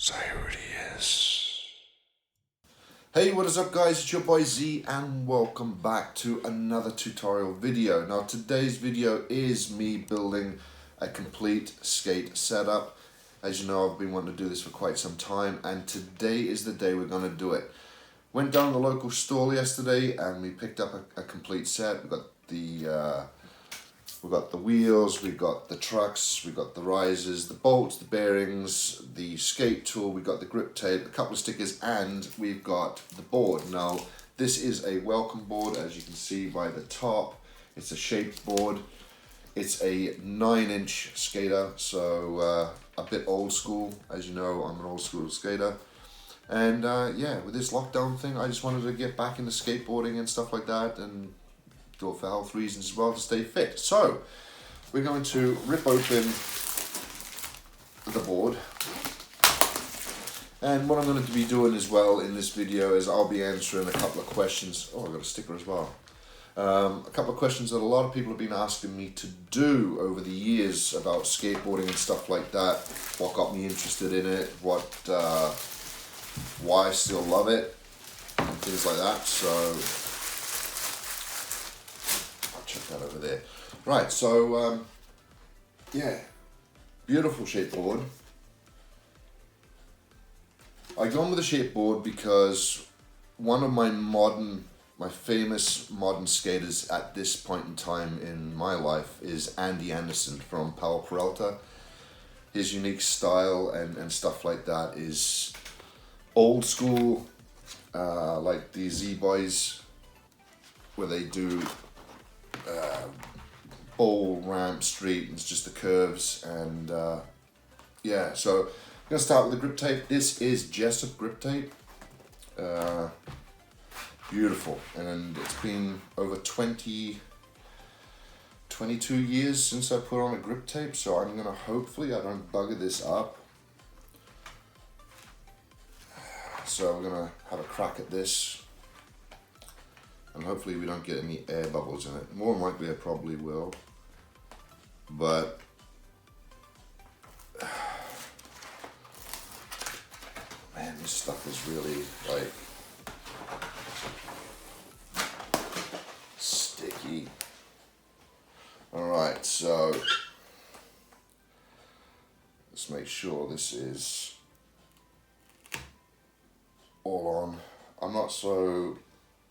Zyridius. Hey, what is up guys, it's your boy Z and welcome back to another tutorial video. Now today's video is me building a complete skate setup. As you know, I've been wanting to do this for quite some time and today is the day we're going to do it. Went down to the local store yesterday and we picked up a complete set. We've got the wheels, we've got the trucks, we've got the risers, the bolts, the bearings, the skate tool, we've got the grip tape, a couple of stickers, and we've got the board. Now, this is a welcome board, as you can see by the top. It's a shaped board. It's a 9-inch skater, so a bit old school. As you know, I'm an old school skater. And yeah, with this lockdown thing, I just wanted to get back into skateboarding and stuff like that, and do it for health reasons as well, to stay fit. So we're going to rip open the board, and what I'm going to be doing as well in this video is I'll be answering a couple of questions. Oh, I got a sticker as well. A couple of questions that a lot of people have been asking me to do over the years about skateboarding and stuff like that. What got me interested in it, why I still love it, and things like that. So check that over there. Right, so yeah, beautiful shape board. I gone with a shape board because one of my famous modern skaters at this point in time in my life is Andy Anderson from Powell Peralta. His unique style and stuff like that is old school, like the Z-Boys, where they do bowl, ramp, street, and it's just the curves. And yeah, so I'm going to start with the grip tape. This is Jessup grip tape. Beautiful. And it's been over 22 years since I put on a grip tape, so I'm going to, hopefully I don't bugger this up. So we're going to have a crack at this. And hopefully we don't get any air bubbles in it. More than likely I probably will. But man, this stuff is really like sticky. Alright, so let's make sure this is all on.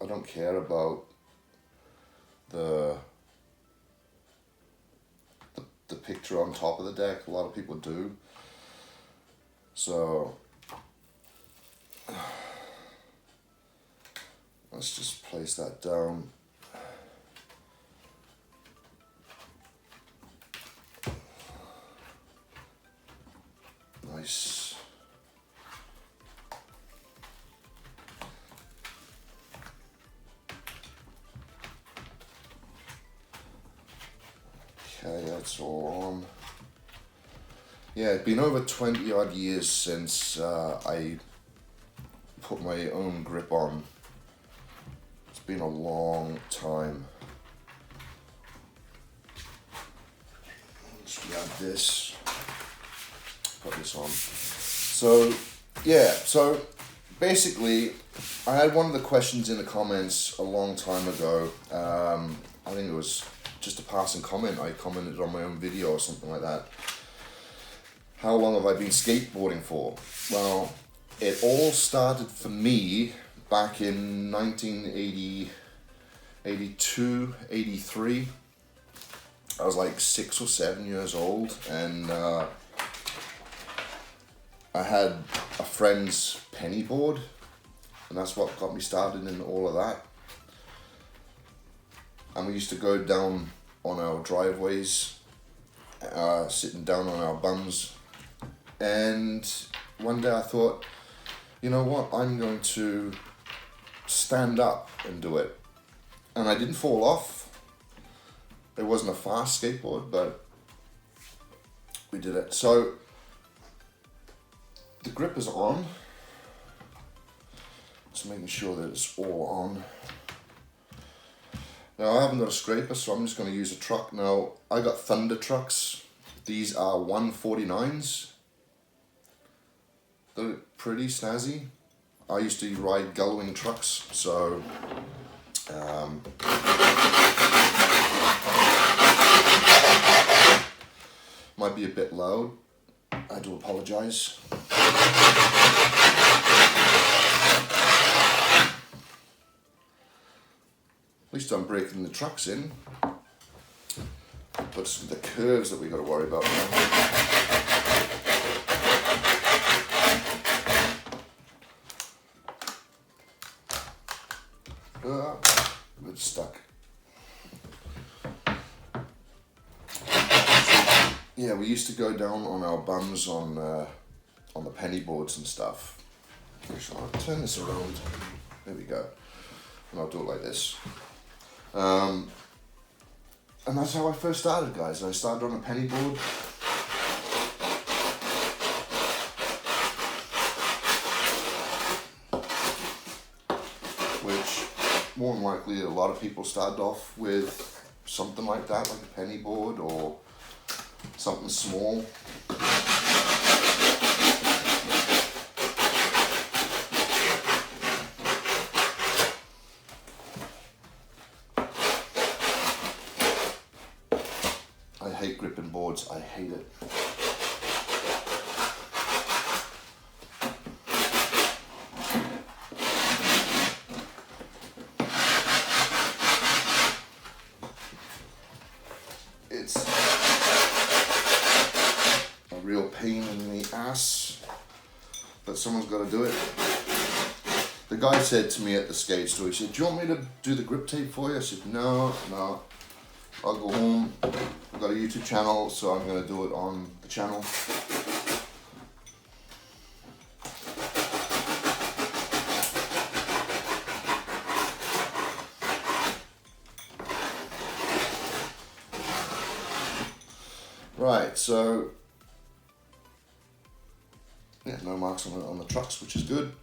I don't care about the picture on top of the deck. A lot of people do. So let's just place that down. Nice. Okay, that's all on. Yeah, it's been over 20 odd years since I put my own grip on. It's been a long time. Let's grab this, put this on. So, yeah, so basically, I had one of the questions in the comments a long time ago. I think it was just a passing comment. I commented on my own video or something like that. How long have I been skateboarding for? Well, it all started for me back in 1980, 82, 83. I was like 6 or 7 years old, and I had a friend's penny board, and that's what got me started in all of that. And we used to go down on our driveways, sitting down on our bums. And one day I thought, you know what, I'm going to stand up and do it. And I didn't fall off. It wasn't a fast skateboard, but we did it. So the grip is on. Just making sure that it's all on. Now I haven't got a scraper, so I'm just going to use a truck. Now I got Thunder trucks. These are 149s. pretty snazzy. I used to ride gullwing trucks, so might be a bit loud. I do apologize. At least I'm breaking the trucks in. But it's the curves that we got to worry about now. It's stuck. Yeah, we used to go down on our bums on the penny boards and stuff. So I'll turn this around. There we go. And I'll do it like this. And that's how I first started, guys. I started on a penny board. Which, more than likely, a lot of people started off with something like that, like a penny board or something small. I hate gripping boards, I hate it. It's a real pain in the ass, but someone's got to do it. The guy said to me at the skate store, he said, "Do you want me to do the grip tape for you?" I said, no, I'll go home. I've got a YouTube channel, so I'm going to do it on the channel. Right, so yeah, no marks on the trucks, which is good.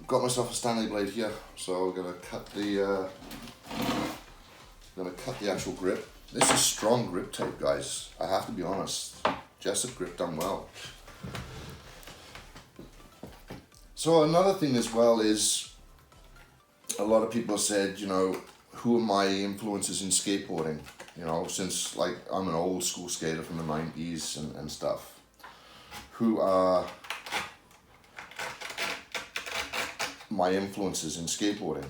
Got myself a Stanley blade here, so we're gonna cut the actual grip. This is strong grip tape, guys. I have to be honest. Jessup grip done well. So another thing as well is a lot of people said, you know, who are my influences in skateboarding? You know, since like I'm an old school skater from the 90s and stuff. Who are my influences in skateboarding?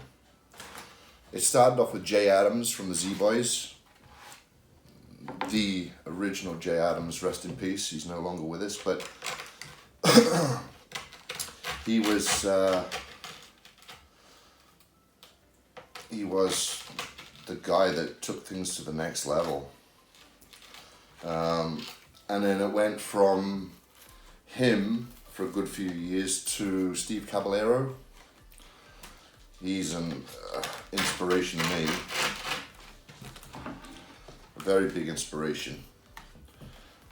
It started off with Jay Adams from the Z-Boys. The original Jay Adams, rest in peace. He's no longer with us, but he was the guy that took things to the next level. And then it went from him for a good few years to Steve Caballero. He's an inspiration to me. A very big inspiration.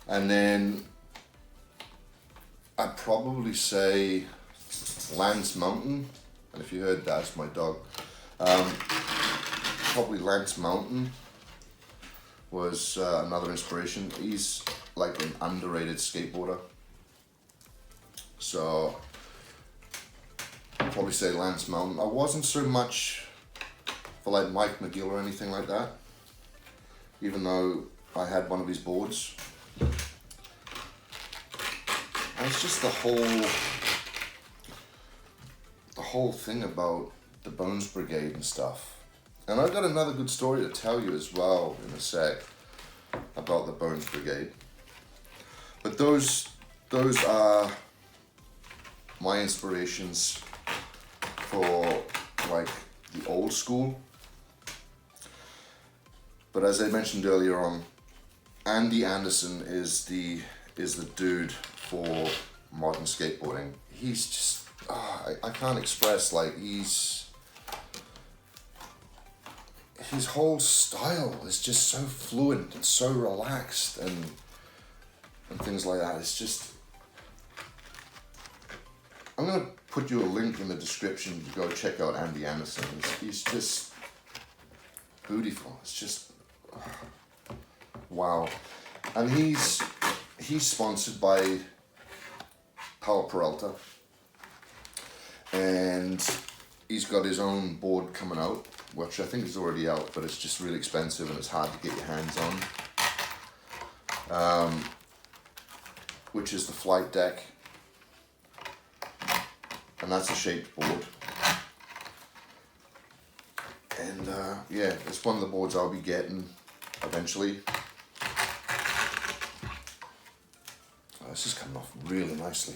And then I'd probably say Lance Mountain. And if you heard that, it's my dog. Probably Lance Mountain was another inspiration. He's like an underrated skateboarder. So I'd probably say Lance Mountain. I wasn't so much for like Mike McGill or anything like that, even though I had one of his boards. And it's just the whole thing about the Bones Brigade and stuff. And I've got another good story to tell you as well in a sec about the Bones Brigade. But those are my inspirations for like the old school. But as I mentioned earlier on, Andy Anderson is the dude for modern skateboarding. He's just I can't express, like, his whole style is just so fluent and so relaxed and things like that. It's just, I'm gonna put you a link in the description to go check out Andy Anderson. He's just beautiful. It's just wow. And he's sponsored by Power Peralta, and he's got his own board coming out, which I think is already out, but it's just really expensive and it's hard to get your hands on. Which is the Flight Deck, and that's a shaped board. And yeah, it's one of the boards I'll be getting eventually. This is coming off really nicely.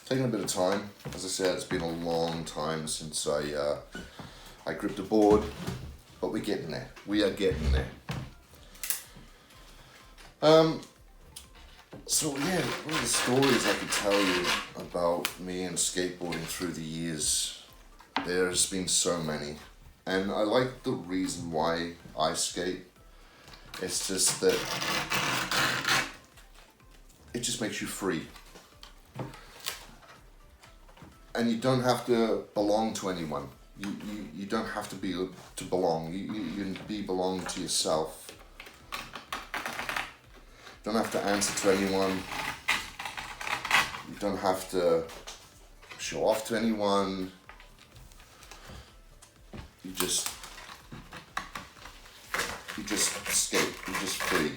Taking a bit of time. As I said, it's been a long time since I gripped a board, but we're getting there. We are getting there. So yeah, one of the stories I could tell you about me and skateboarding through the years, there's been so many. And I like the reason why I skate. It's just that it just makes you free. And you don't have to belong to anyone. You don't have to belong. You can belong to yourself. You don't have to answer to anyone. You don't have to show off to anyone. You just skate. You're just free.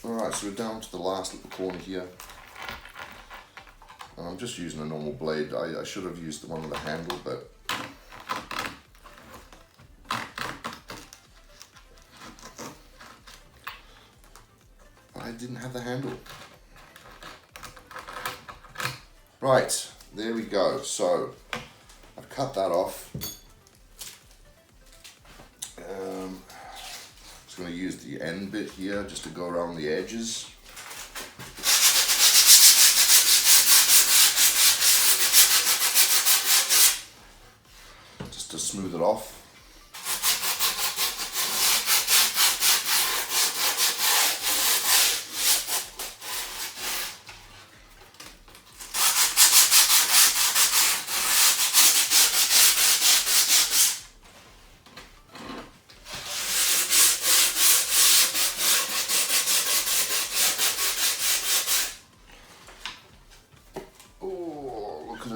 Alright, so we're down to the last little corner here. And I'm just using a normal blade. I should have used the one with the handle, but I didn't have the handle. Right, there we go. So I've cut that off. Just going to use the end bit here just to go around the edges. Just to smooth it off.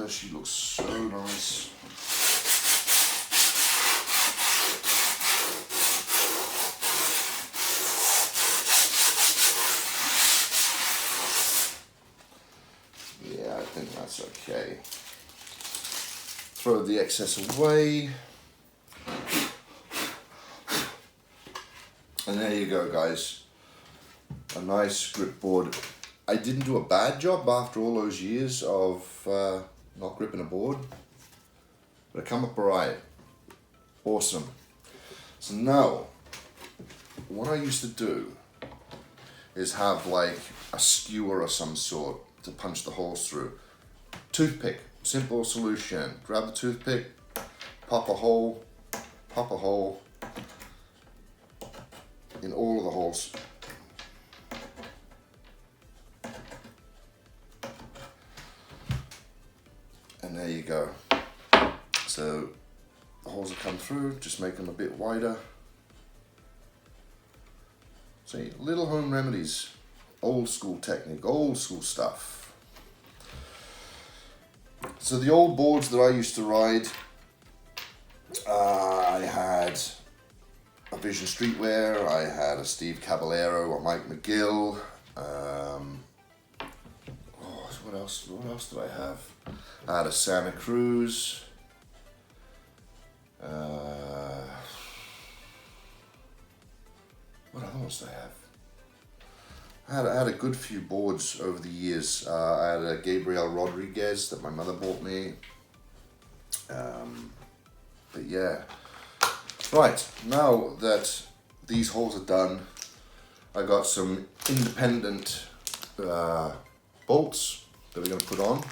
She looks so nice. Yeah, I think that's okay. Throw the excess away. And there you go, guys. A nice grip board. I didn't do a bad job after all those years of not gripping a board, but it come up alright. Awesome. So now, what I used to do is have like a skewer of some sort to punch the holes through. Toothpick, simple solution. Grab the toothpick, pop a hole in all of the holes. And there you go. So the holes have come through, just make them a bit wider. See, little home remedies, old school technique, old school stuff. So the old boards that I used to ride, I had a Vision Streetwear, I had a Steve Caballero, a Mike McGill. What else did I have? I had a Santa Cruz. What other ones did I have? I had a good few boards over the years. I had a Gabriel Rodriguez that my mother bought me. But yeah. Right, now that these holes are done, I got some independent bolts that we're going to put on.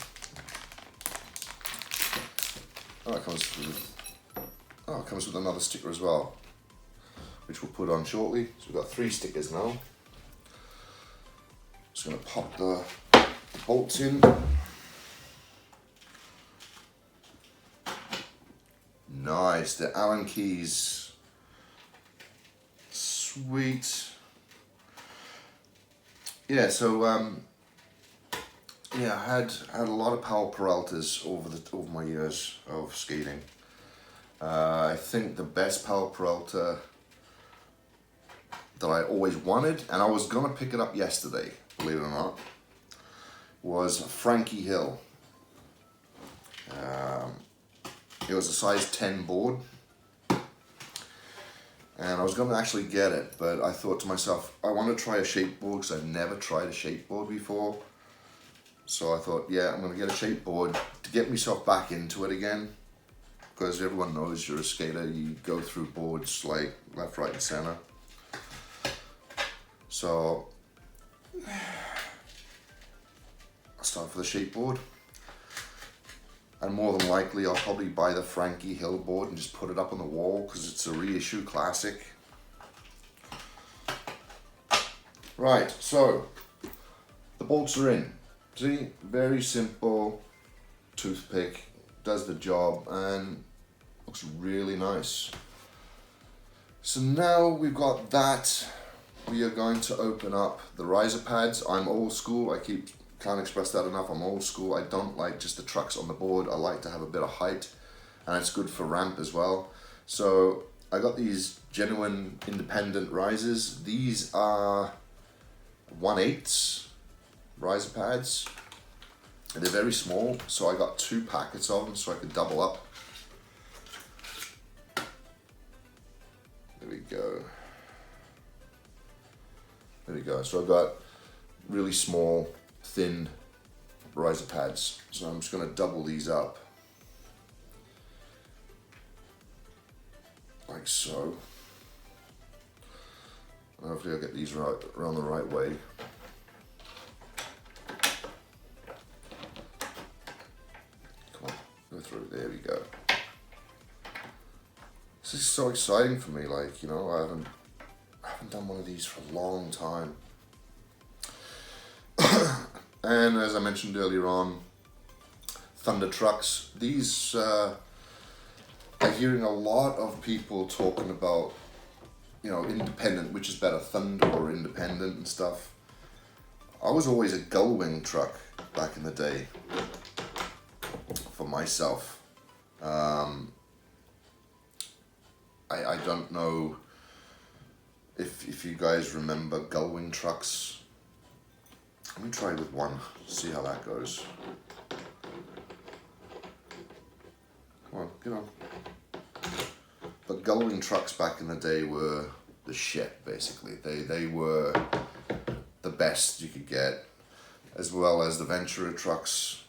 Oh, it comes with another sticker as well, which we'll put on shortly. So we've got 3 stickers now. Just going to pop the bolts in. Nice, the Allen keys. Sweet. Yeah, so yeah, I had a lot of power Peraltas over my years of skating. I think the best power Peralta that I always wanted, and I was gonna pick it up yesterday, believe it or not, was Frankie Hill. It was a size 10 board, and I was gonna actually get it, but I thought to myself, I want to try a shape board because I've never tried a shape board before. So I thought, yeah, I'm gonna get a shape board to get myself back into it again, because everyone knows you're a skater, you go through boards like left, right, and center. So I'll start for the shape board. And more than likely, I'll probably buy the Frankie Hill board and just put it up on the wall because it's a reissue classic. Right, so the bolts are in. See, very simple toothpick, does the job and looks really nice. So now we've got that, we are going to open up the riser pads. I'm old school, can't express that enough. I'm old school. I don't like just the trucks on the board. I like to have a bit of height, and it's good for ramp as well. So I got these genuine independent risers. These are 1/8 riser pads. And they're very small, so I got 2 packets of them so I could double up. There we go. There we go. So I've got really small, thin riser pads. So I'm just going to double these up. Like so. And hopefully I'll get these around the right way. Come on, go through. There we go. This is so exciting for me. Like, you know, I haven't done one of these for a long time. And as I mentioned earlier on, Thunder trucks. These, I'm hearing a lot of people talking about, you know, independent, which is better, Thunder or independent and stuff. I was always a gull-wing truck back in the day for myself. I don't know if you guys remember gull-wing trucks. Let me try with one, see how that goes. Come on, get on. But gull-wing trucks back in the day were the shit, basically. They were the best you could get, as well as the Ventura trucks.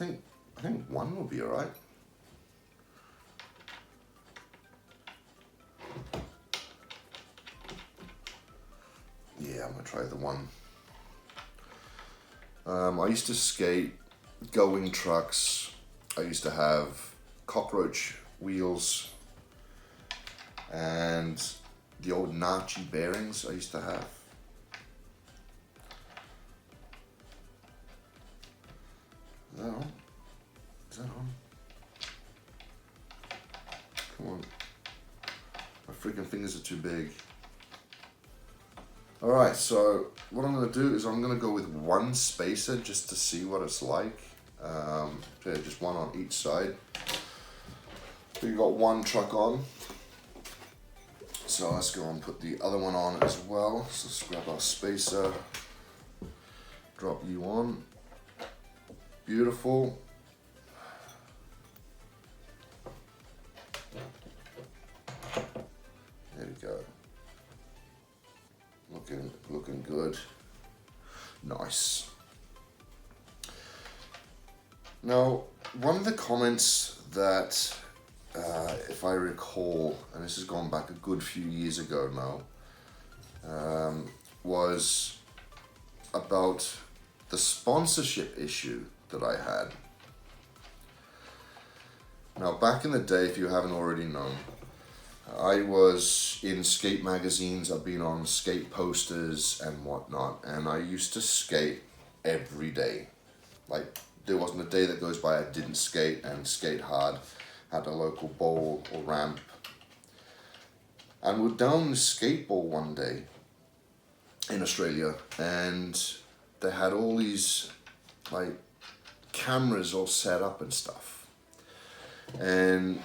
I think one will be alright. Yeah, I'm gonna try the one. I used to skate gull-wing trucks. I used to have cockroach wheels and the old Nachi bearings I used to have. Is that on? Is that on? Come on. My freaking fingers are too big. Alright, so what I'm going to do is I'm going to go with one spacer just to see what it's like. Yeah, just one on each side. So you've got one truck on. So let's go and put the other one on as well. So let's grab our spacer, drop you on. Beautiful. There we go. Looking good. Nice. Now, one of the comments that, if I recall, and this has gone back a good few years ago now, was about the sponsorship issue that I had. Now, back in the day, if you haven't already known, I was in skate magazines, I've been on skate posters and whatnot, and I used to skate every day. Like, there wasn't a day that goes by I didn't skate, and skate hard at a local bowl or ramp. And we're down the skate bowl one day, in Australia, and they had all these like cameras all set up and stuff. And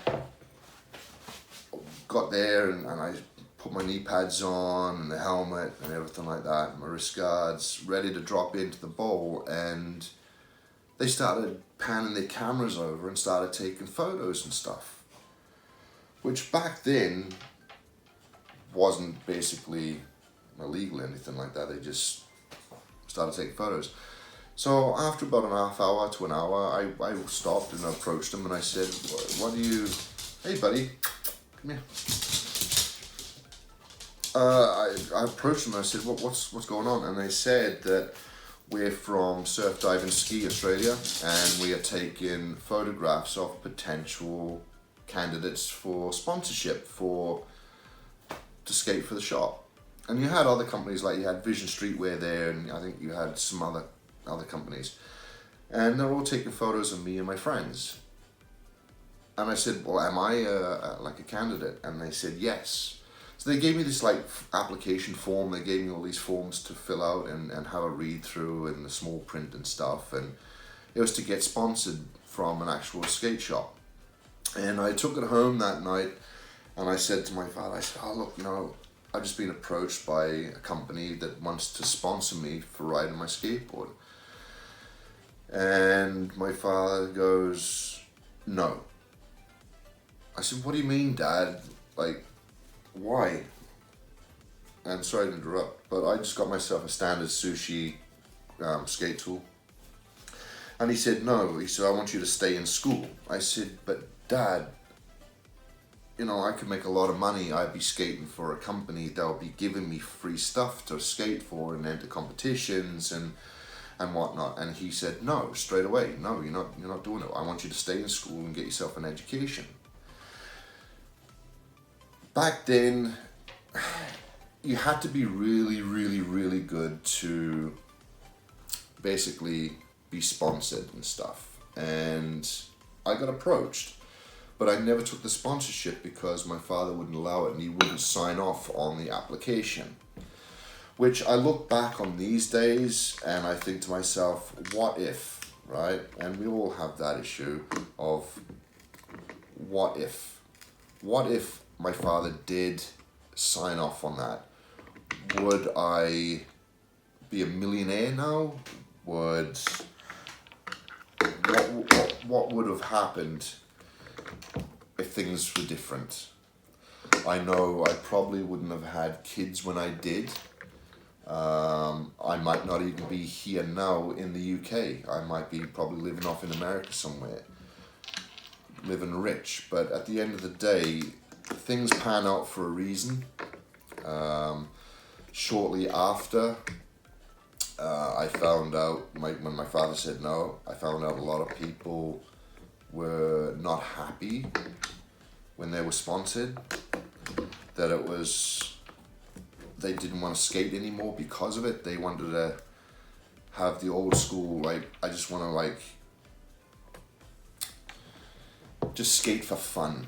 got there, and I put my knee pads on and the helmet and everything like that, and my wrist guards, ready to drop into the bowl, and they started panning their cameras over and started taking photos and stuff, which back then wasn't basically illegal or anything like that. They just started taking photos. So after about an half hour to an hour, I stopped and approached them, and I said, what do you, hey buddy, come here. I approached them and I said, what's going on? And they said that we're from Surf Dive and Ski Australia, and we are taking photographs of potential candidates for sponsorship to skate for the shop. And you had other companies, like you had Vision Streetwear there, and I think you had some other companies. And they're all taking photos of me and my friends. And I said, well, am I like a candidate? And they said, yes. So they gave me this like application form. They gave me all these forms to fill out and have a read through and the small print and stuff. And it was to get sponsored from an actual skate shop. And I took it home that night, and I said to my father, I said, oh look, I've just been approached by a company that wants to sponsor me for riding my skateboard. And my father goes, no. I said, what do you mean, Dad? Like, why? And sorry to interrupt, but I just got myself a standard sushi skate tool. And he said, no. He said, I want you to stay in school. I said, but Dad, I could make a lot of money. I'd be skating for a company that would be giving me free stuff to skate for and enter competitions and whatnot. And he said, no, straight away. No, you're not doing it. I want you to stay in school and get yourself an education. Back then, you had to be really, really, really good to basically be sponsored and stuff. And I got approached, but I never took the sponsorship because my father wouldn't allow it, and he wouldn't sign off on the application. Which I look back on these days and I think to myself, what if, right? And we all have that issue of what if? What if my father did sign off on that? Would I be a millionaire now? What would have happened if things were different? I know I probably wouldn't have had kids when I did. I might not even be here now in the UK. I might be probably living off in America somewhere, living rich. But at the end of the day, things pan out for a reason. Shortly after, I found out, when my father said no, I found out a lot of people were not happy when they were sponsored, that they didn't want to skate anymore because of it. They wanted to have the old school, like, I just want to just skate for fun.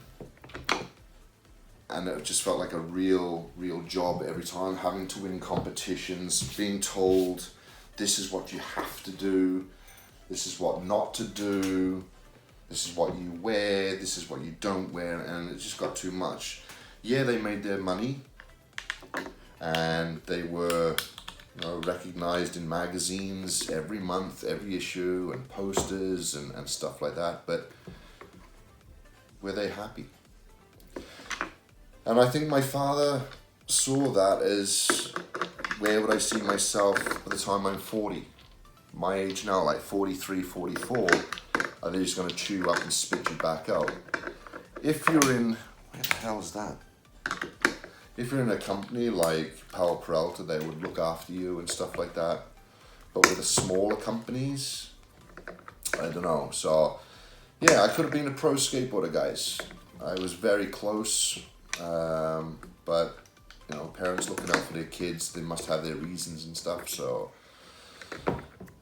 And it just felt like a real job every time, having to win competitions, being told this is what you have to do, this is what not to do, this is what you wear, this is what you don't wear, and it just got too much. Yeah, they made their money, and they were recognized in magazines every month, every issue, and posters and stuff like that, but were they happy? And I think my father saw that as, where would I see myself by the time I'm 40? My age now, like 43, 44, are they just going to chew you up and spit you back out? If you're in, where the hell is that? If you're in a company like Powell Peralta, they would look after you and stuff like that. But with the smaller companies, I don't know. So, yeah, I could have been a pro skateboarder, guys. I was very close. But parents looking out for their kids, they must have their reasons and stuff. So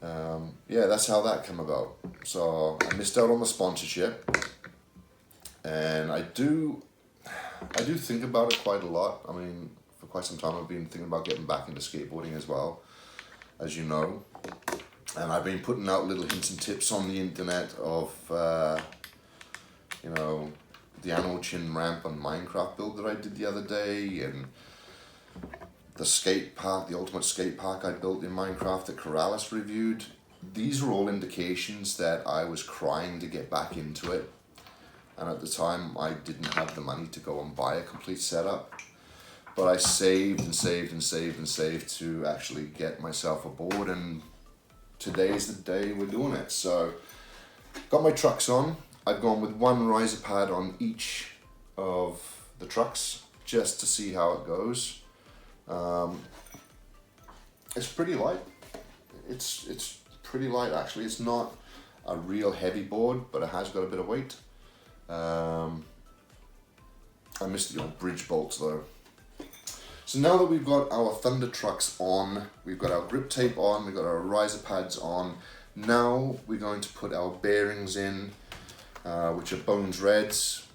that's how that came about. So I missed out on the sponsorship, and I do think about it quite a lot. I mean, for for quite some time. I've been thinking about getting back into skateboarding as well, as you know. And I've been putting out little hints and tips on the internet of, you know, the animal chin ramp and Minecraft build that I did the other day, and the skate park, the ultimate skate park I built in Minecraft that Corrales reviewed. These are all indications that I was crying to get back into it. And at the time, I didn't have the money to go and buy a complete setup. But I saved and saved and saved and saved to actually get myself a board. And today's the day we're doing it. So, got my trucks on. I've gone with one riser pad on each of the trucks just to see how it goes. It's pretty light. It's pretty light actually. It's not a real heavy board, but it has got a bit of weight. I missed the old bridge bolts though. So now that we've got our Thunder trucks on, we've got our grip tape on, we've got our riser pads on, now we're going to put our bearings in, which are Bones Reds.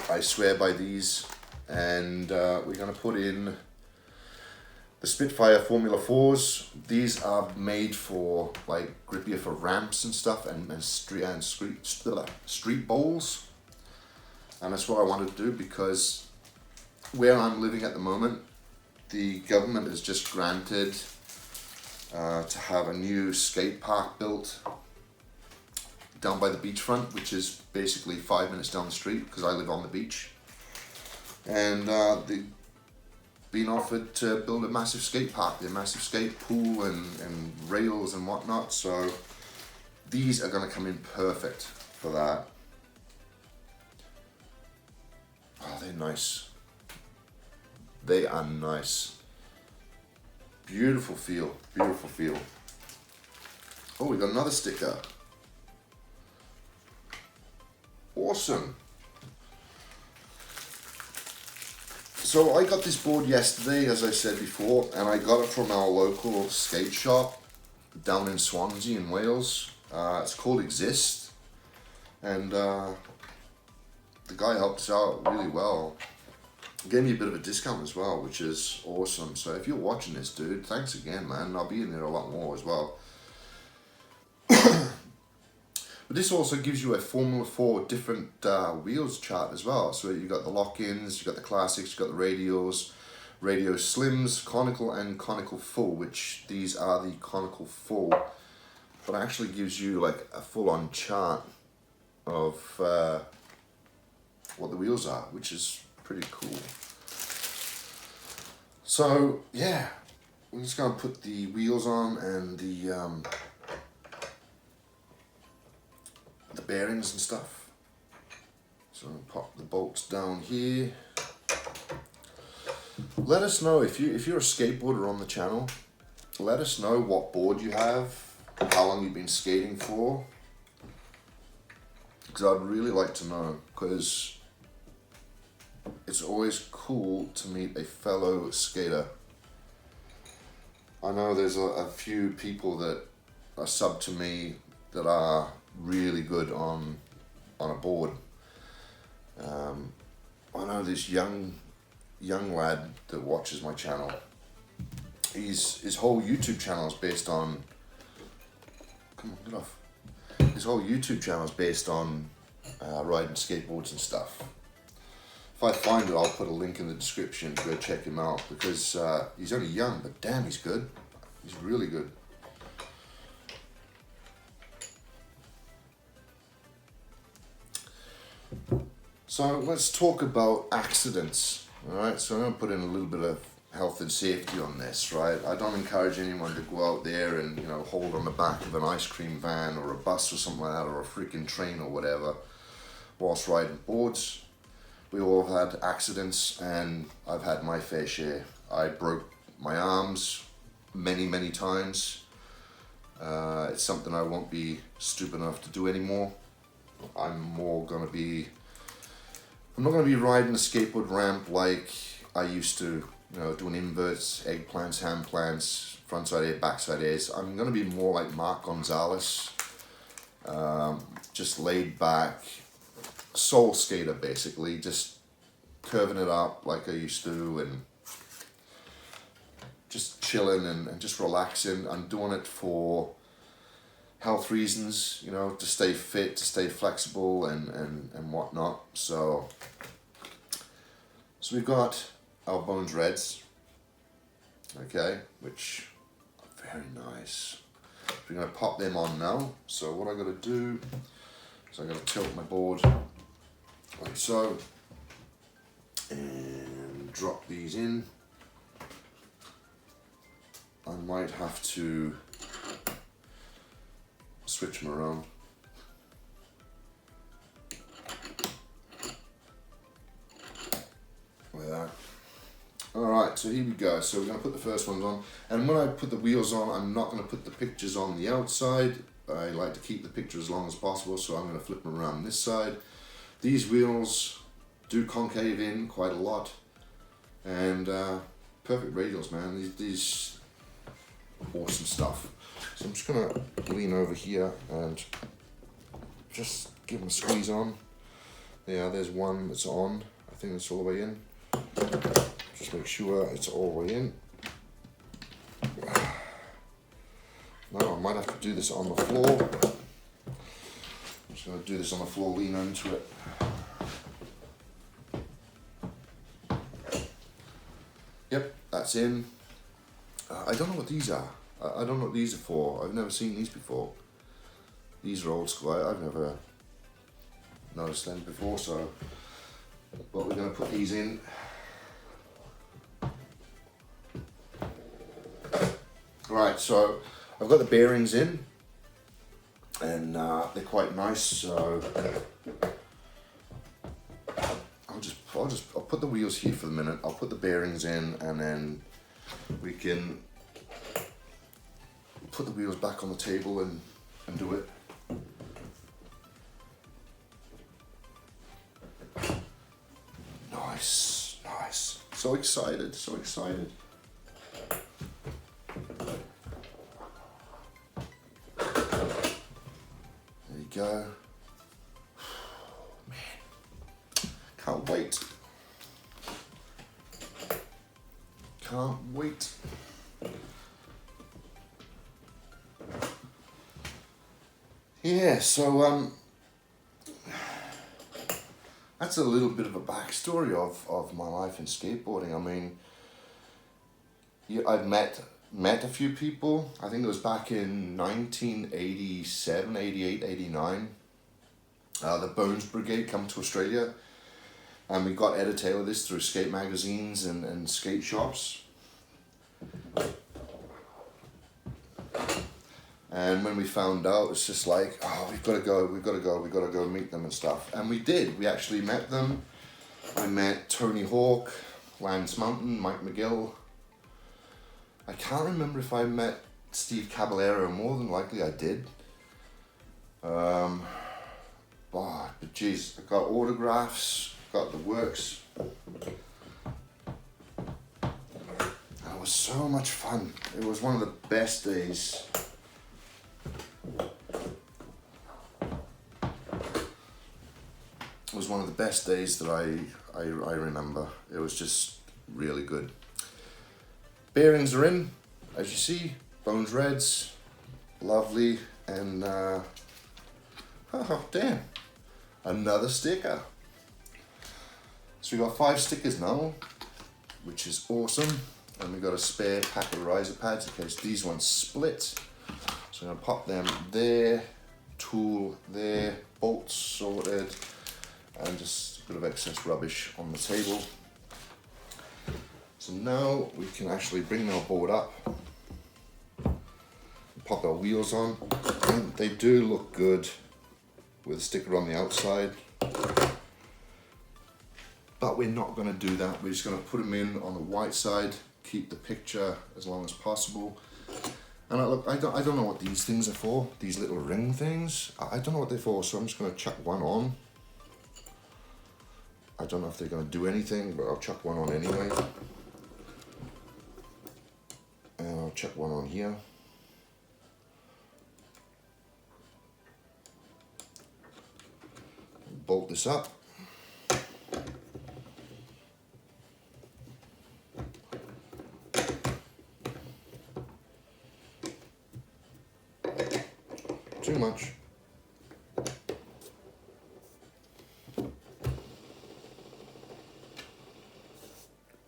I swear by these. And we're going to put in the Spitfire Formula 4s. These are made for like grippier for ramps and stuff, and street bowls. And that's what I wanted to do, because where I'm living at the moment, the government has just granted to have a new skate park built down by the beachfront, which is basically 5 minutes down the street, because I live on the beach. And they've been offered to build a massive skate park, a massive skate pool and rails and whatnot. So these are going to come in perfect for that. Oh, they're nice. They are nice. Beautiful feel, beautiful feel. Oh, we got another sticker. Awesome. So I got this board yesterday, as I said before, and I got it from our local skate shop down in Swansea in Wales. It's called Exist, and the guy helped us out really well. Gave me a bit of a discount as well, which is awesome. So if you're watching this, dude, thanks again, man. I'll be in there a lot more as well. But this also gives you a Formula 4 different wheels chart as well. So you've got the lock-ins, you've got the classics, you've got the radials, radio slims, conical and conical full, which these are the conical full. But it actually gives you like a full-on chart of what the wheels are, which is pretty cool. So yeah, we're just going to put the wheels on and the bearings and stuff. So pop the bolts down here. Let us know if you're a skateboarder on the channel. Let us know what board you have, how long you've been skating for, because I'd really like to know, because it's always cool to meet a fellow skater. I know there's a few people that are sub to me that are really good on a board. I know this young lad that watches my channel. His whole YouTube channel is based on. Come on, get off. His whole YouTube channel is based on riding skateboards and stuff. If I find it, I'll put a link in the description to go check him out, because he's only young, but damn, he's good. He's really good. So let's talk about accidents, alright? So I'm going to put in a little bit of health and safety on this, right? I don't encourage anyone to go out there and, you know, hold on the back of an ice cream van or a bus or something like that, or a freaking train or whatever, whilst riding boards. We all have had accidents, and I've had my fair share. I broke my arms many times. It's something I won't be stupid enough to do anymore. I'm not going to be riding a skateboard ramp like I used to, you know, doing inverts, eggplants, hand plants, frontside air, backside airs. I'm going to be more like Mark Gonzalez, just laid back, soul skater basically, just curving it up like I used to, and chilling and just relaxing. I'm doing it for health reasons, you know, to stay fit, to stay flexible and whatnot. So we've got our Bones Reds, okay, which are very nice. We're going to pop them on now. So what I got to do is I'm going to tilt my board like so and drop these in. I might have to switch them around. Like that. Alright, so here we go. So we're going to put the first ones on. And when I put the wheels on, I'm not going to put the pictures on the outside. I like to keep the picture as long as possible, so I'm going to flip them around this side. These wheels do concave in quite a lot. And perfect radials, man. These awesome stuff. So I'm just going to lean over here and just give them a squeeze on. Yeah, there's one that's on. I think it's all the way in. Just make sure it's all the way in. Now I might have to do this on the floor. I'm just going to do this on the floor, lean into it. Yep, that's in. I don't know what these are. I don't know what these are for. I've never seen these before. These are old school. I've never noticed them before, so but we're going to put these in. Right, so I've got the bearings in, and they're quite nice. So I'll put the wheels here for the minute. I'll put the bearings in, and then we can put the wheels back on the table and do it. Nice, nice. So excited, so excited. There you go. Man, can't wait. Can't wait. Yeah, so that's a little bit of a backstory of my life in skateboarding. I mean, I've met a few people. I think it was back in 1987, 88, 89. The Bones Brigade come to Australia, and we got editorial of this through skate magazines and skate shops. And when we found out, it's just like, oh, we've got to go meet them and stuff. And we did. We actually met them. I met Tony Hawk, Lance Mountain, Mike McGill. I can't remember if I met Steve Caballero. More than likely I did. But geez, I got autographs, got the works. And it was so much fun. It was one of the best days. It was one of the best days that I remember. It was just really good. Bearings are in, as you see. Bones Reds, lovely, and oh damn, another sticker. So we got 5 stickers now, which is awesome, and we got a spare pack of riser pads in case these ones split. So I'm gonna pop them there, tool there, bolts sorted, and just a bit of excess rubbish on the table. So now we can actually bring our board up, pop our wheels on, and they do look good with a sticker on the outside. But we're not going to do that. We're just going to put them in on the white side, keep the picture as long as possible. And I don't know what these things are for, these little ring things. I don't know what they're for, so I'm just going to chuck one on. I don't know if they're going to do anything, but I'll chuck one on anyway. And I'll chuck one on here. Bolt this up. too much.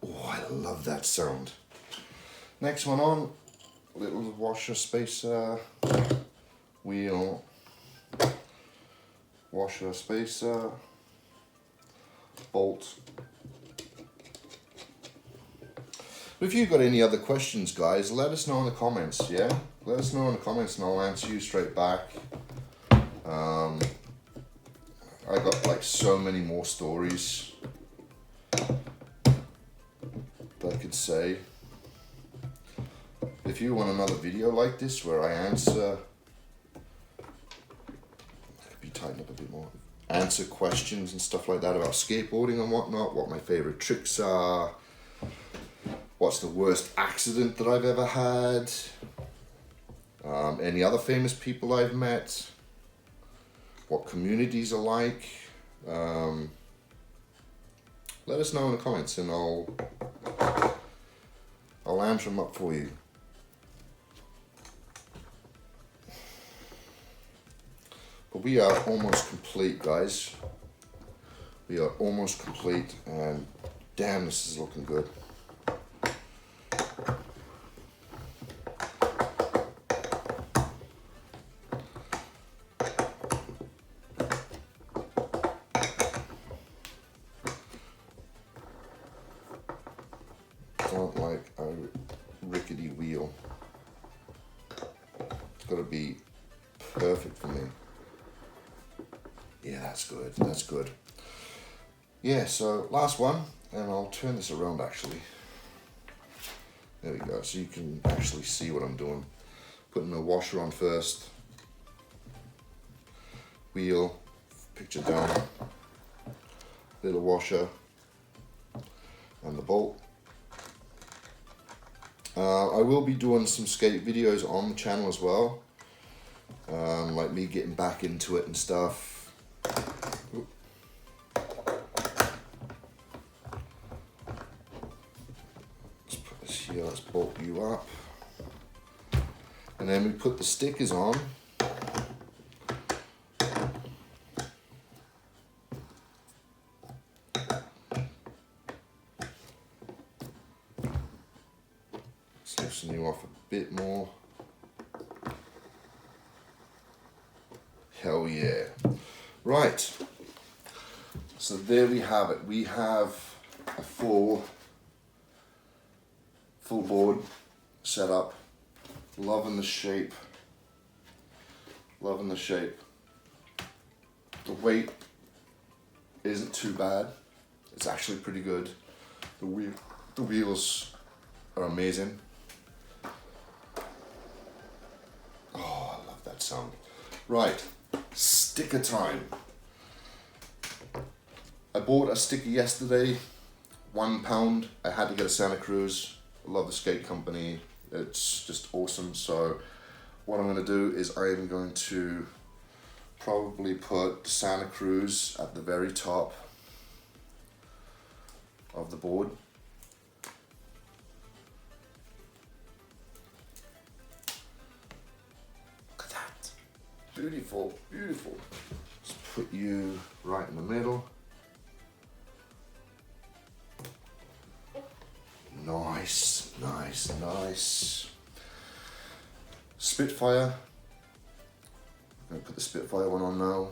Oh, I love that sound. Next one on, little washer spacer, wheel, washer spacer, bolt. If you've got any other questions, guys, let us know in the comments, yeah? Let us know in the comments and I'll answer you straight back. I got like so many more stories that I could say. If you want another video like this where I answer, I could be tightened up a bit more, answer questions and stuff like that about skateboarding and whatnot, what my favorite tricks are, what's the worst accident that I've ever had, any other famous people I've met, what communities are like, let us know in the comments and I'll answer them up for you. But we are almost complete, guys. We are almost complete and damn, this is looking good. Don't like a rickety wheel. It's got to be perfect for me. Yeah, that's good. That's good. Yeah, so last one, and I'll turn this around actually. There we go. So you can actually see what I'm doing. Putting the washer on first. Wheel, picture down. Little washer. And the bolt. I will be doing some skate videos on the channel as well, like me getting back into it and stuff. Let's put this here, let's bolt you up. And then we put the stickers on. Loosen you off a bit more. Hell yeah. Right. So there we have it. We have a full board set up. Loving the shape. Loving the shape. The weight isn't too bad. It's actually pretty good. The wheels are amazing. Oh, I love that sound. Right, sticker time. I bought a sticker yesterday, £1. I had to get a Santa Cruz. I love the skate company. It's just awesome. So what I'm going to do is I am going to probably put Santa Cruz at the very top of the board. Look at that. Beautiful, beautiful. Let's put you right in the middle. Nice, nice, nice. Spitfire. I'm going to put the Spitfire one on now.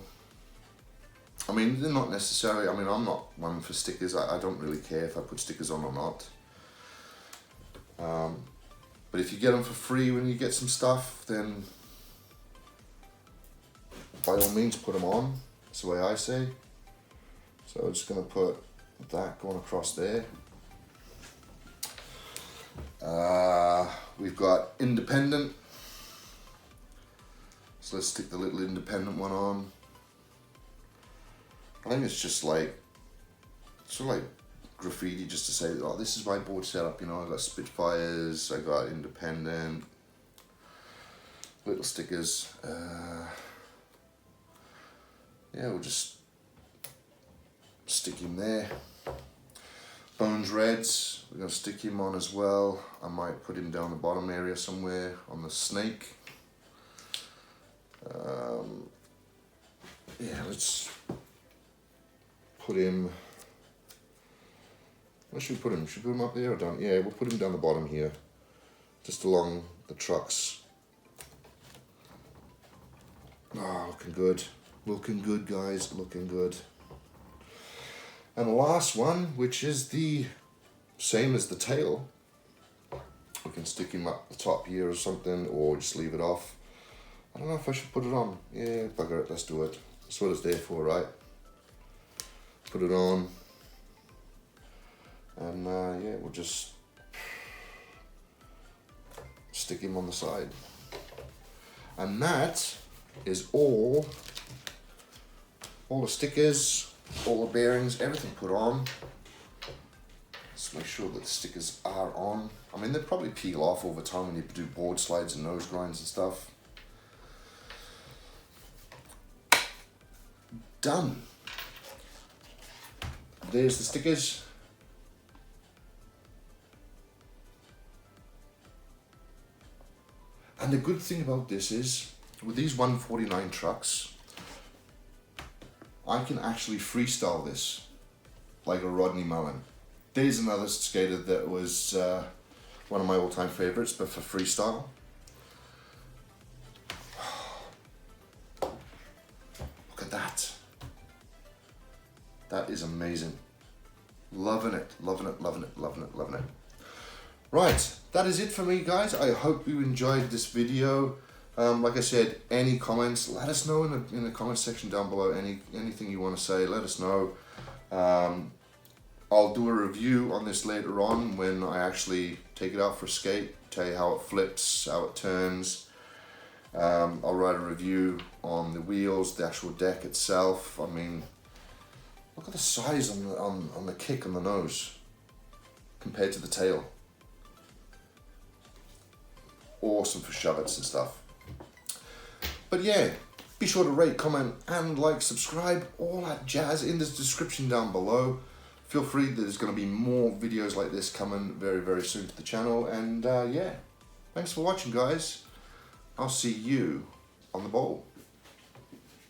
I mean, they're not necessarily, I'm not one for stickers. I don't really care if I put stickers on or not. But if you get them for free when you get some stuff, then by all means put them on. That's the way I say. So I'm just going to put that going across there. We've got independent. So let's stick the little independent one on. I think it's just like, sort of like graffiti just to say, oh, this is my board setup, you know, I got Spitfires, I got independent, little stickers. Yeah, we'll just stick him there. Bones Reds, we're going to stick him on as well. I might put him down the bottom area somewhere on the snake. Yeah, let's put him, where should we put him? Should we put him up there or down? Yeah, we'll put him down the bottom here, just along the trucks. Oh, looking good. Looking good, guys, looking good. And the last one, which is the same as the tail. We can stick him up the top here or something, or just leave it off. I don't know if I should put it on. Yeah, bugger it, let's do it. That's what it's there for, right? Put it on. And yeah, we'll just stick him on the side. And that is all the stickers, all the bearings, everything put on. Let's make sure that the stickers are on. I mean, they'll probably peel off over time when you do board slides and nose grinds and stuff. Done. There's the stickers. And the good thing about this is, with these 149 trucks, I can actually freestyle this like a Rodney Mullen. There's another skater that was one of my all-time favorites, but for freestyle. Look at that. That is amazing. Loving it, loving it, loving it, loving it, loving it. Right, that is it for me, guys. I hope you enjoyed this video. Like I said, any comments, let us know in the comment section down below. Anything you want to say, let us know. I'll do a review on this later on when I actually take it out for a skate, tell you how it flips, how it turns. I'll write a review on the wheels, the actual deck itself. I mean, look at the size on the kick on the nose compared to the tail. Awesome for shove-its and stuff. But yeah, be sure to rate, comment, and like, subscribe, all that jazz in the description down below. Feel free, there's going to be more videos like this coming very, very soon to the channel. And yeah, thanks for watching, guys. I'll see you on the bowl.